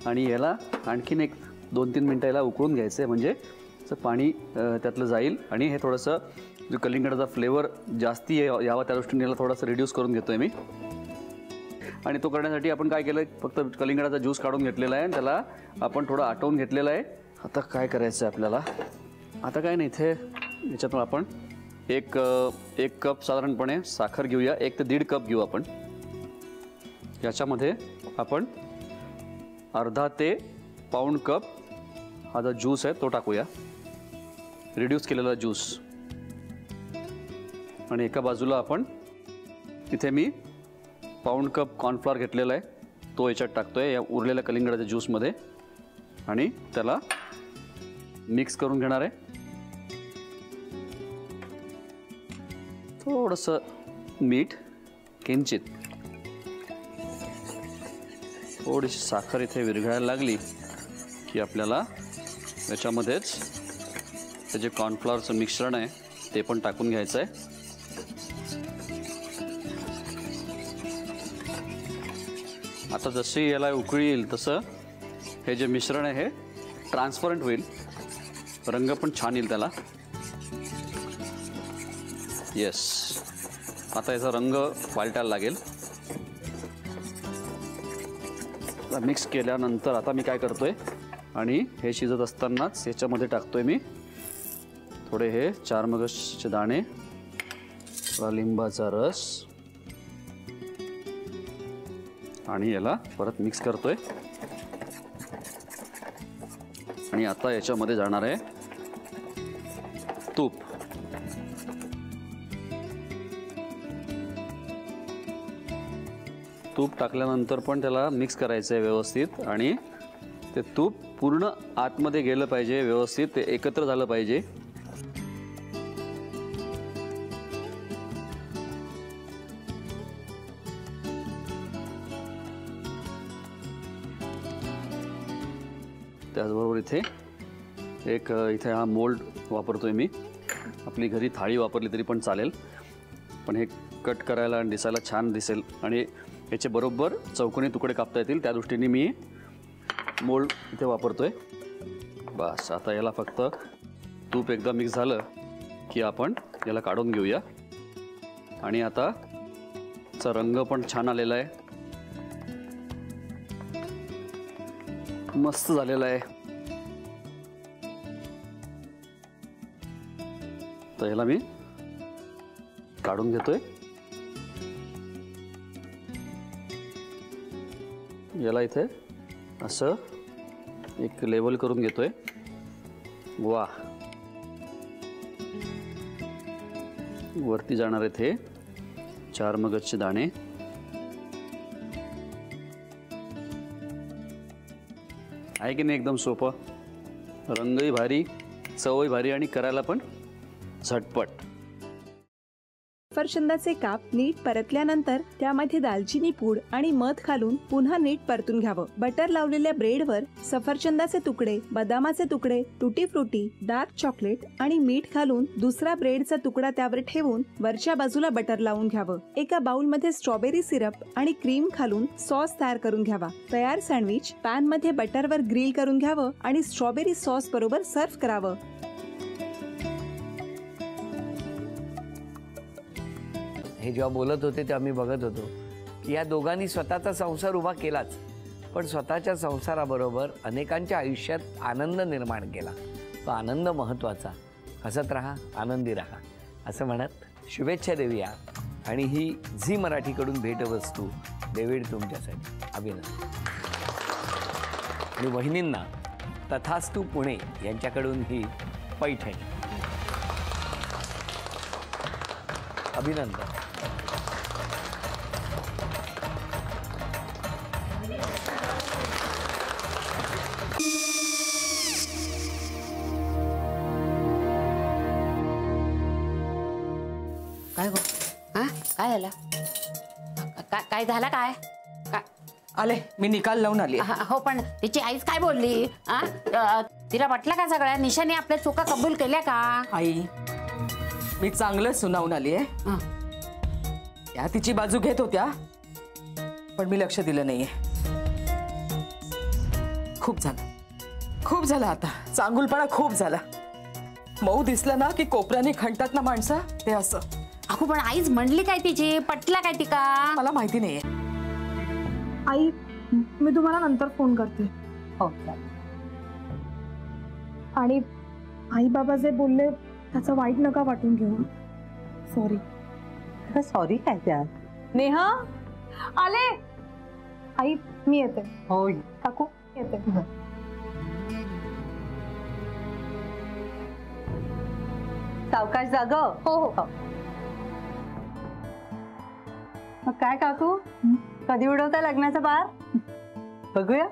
आणि याला आणखीन एक 2-3 मिनटं याला उकळून घ्यायचं आहे, म्हणजे पाणी त्यातलं जाईल आणि हे थोडंसं जो कलिंगडाचा फ्लेवर जास्ती यावा त्या दृष्टीने याला थोडंसं रिड्यूस करून घेतो आहे मी. आणि तो करण्यासाठी आपण काय केलं आहे, फक्त कलिंगडाचा ज्यूस काढून घेतलेला आहे आणि त्याला आपण थोडं आटवून घेतलेलं आहे. आता काय करायचं आहे आपल्याला, आता काय नाही, इथे याच्यातून आपण एक कप साधारणपणे साखर घेऊया, 1 ते 1.5 कप घेऊ आपण. याच्यामध्ये आपण अर्धा ते पाऊण कप हा जो ज्यूस आहे तो टाकूया, रिड्यूस केलेला ज्यूस. आणि एका बाजूला आपण इथे मी पाऊण कप कॉर्नफ्लॉवर घेतलेला आहे, तो याच्यात टाकतोय या उरलेल्या कलिंगडाच्या ज्यूसमध्ये आणि त्याला मिक्स करून घेणार आहे. थोडंसं मीठ, किंचित थोडीशी साखर इथे विरघळायला लागली की आपल्याला याच्यामध्येच ते जे कॉर्नफ्लॉवरचं मिश्रण आहे ते पण टाकून घ्यायचं आहे. आता जशी याला उकळी येईल तसं हे जे मिश्रण आहे हे ट्रान्सपरंट होईल, रंग पण छान येईल त्याला. येस, आता याचा रंग पालटायला लागेल. मिक्स केल्यानंतर आता मी काय करतोय, आणि हे शिजत असतानाच याच्यामध्ये टाकतोय मी थोडे हे 4 मगजचे दाणे, थोडा लिंबाचा रस आणि याला परत मिक्स करतोय. आणि आता याच्यामध्ये जाणार आहे तूप. तूप टाकल्यानंतर पण त्याला मिक्स करायचं आहे व्यवस्थित आणि ते तूप पूर्ण आतमध्ये गेलं पाहिजे, व्यवस्थित ते एकत्र झालं पाहिजे. त्याचबरोबर इथे हा मोल्ड वापरतोय मी. आपली घरी थाळी वापरली तरी पण चालेल, पण हे कट करायला आणि दिसायला छान दिसेल आणि याचे बरोबर चौकोनी तुकडे कापता येतील त्या दृष्टीने मी मोल्ड इथे वापरतोय. बस, आता याला फक्त तूप एकदा मिक्स झालं की आपण याला काढून घेऊया. आणि आता चा रंग पण छान आलेला आहे, मस्त झालेला आहे. तर ह्याला मी काढून घेतोय. याला इथे असं एक लेवल करून घेतोय. वा, वरती जाणार आहेत हे 4 मगजचे दाणे. आहे की नाही एकदम सोपं, रंगही भारी, चवही भारी आणि करायला पण झटपट. सफरचंदाचे काप नीट परतल्यानंतर त्यामध्ये दालचिनी पूड आणि मध घालून पुन्हा नीट परतून घ्यावं. बटर लावलेल्या ब्रेडवर सफरचंदाचे तुकडे, बदामाचे तुकडे, टुटी फ्रुटी, डार्क चॉकलेट आणि मीठ घालून दुसरा ब्रेडचा तुकडा त्यावर ठेवून वरच्या बाजूला बटर लावून घ्यावं. एका बाउलमध्ये स्ट्रॉबेरी सिरप आणि क्रीम घालून सॉस तयार करून घ्यावा. तयार सँडविच पॅन मध्ये बटरवर ग्रिल करून घ्यावं आणि स्ट्रॉबेरी सॉस बरोबर सर्व्ह करावं. हे जेव्हा बोलत होते तेव्हा मी बघत होतो की या दोघांनी स्वतःचा संसार उभा केलाच, पण स्वतःच्या संसाराबरोबर अनेकांच्या आयुष्यात आनंद निर्माण केला. तो आनंद महत्त्वाचा. हसत राहा, आनंदी राहा असं म्हणत शुभेच्छा देऊया. आणि ही झी मराठीकडून भेटवस्तू डेव्हिड तुमच्यासाठी. अभिनंदन. आणि वहिनींना तथास्तू पुणे यांच्याकडून ही पैठणी. अभिनंदन. काय गो? काय झालं? काय झालं? काय आले, मी निकाल लावून आली. हो, पण तिची आईच काय बोलली? तिला वाटलं का सगळ्या निशाने आपल्या चुका कबूल केल्या का? आई, मी चांगलं सुनावून आली आहे. त्या तिची बाजू घेत होत्या, पण मी लक्ष दिलं नाहीये. खूप झालं आता. चांगुलपणा खूप झाला. मऊ दिसलं ना की कोपऱ्याने खणतात ना माणसं, ते असं. अगो पण आईच म्हणली काय तिची, पटला काय तिका? मला माहिती नाहीये. आई, मी तुम्हाला नंतर फोन करते. हो. आणि आई बाबा जे बोलले त्याचं वाईट नका वाटून घेऊ. सॉरी. सॉरी काय त्या? नेहा आले. आई मी येते. हो. काकू येते. सावकाश जाग. हो हो. मग काय काकू, कधी उडवता लग्नाचा बार? बघूया.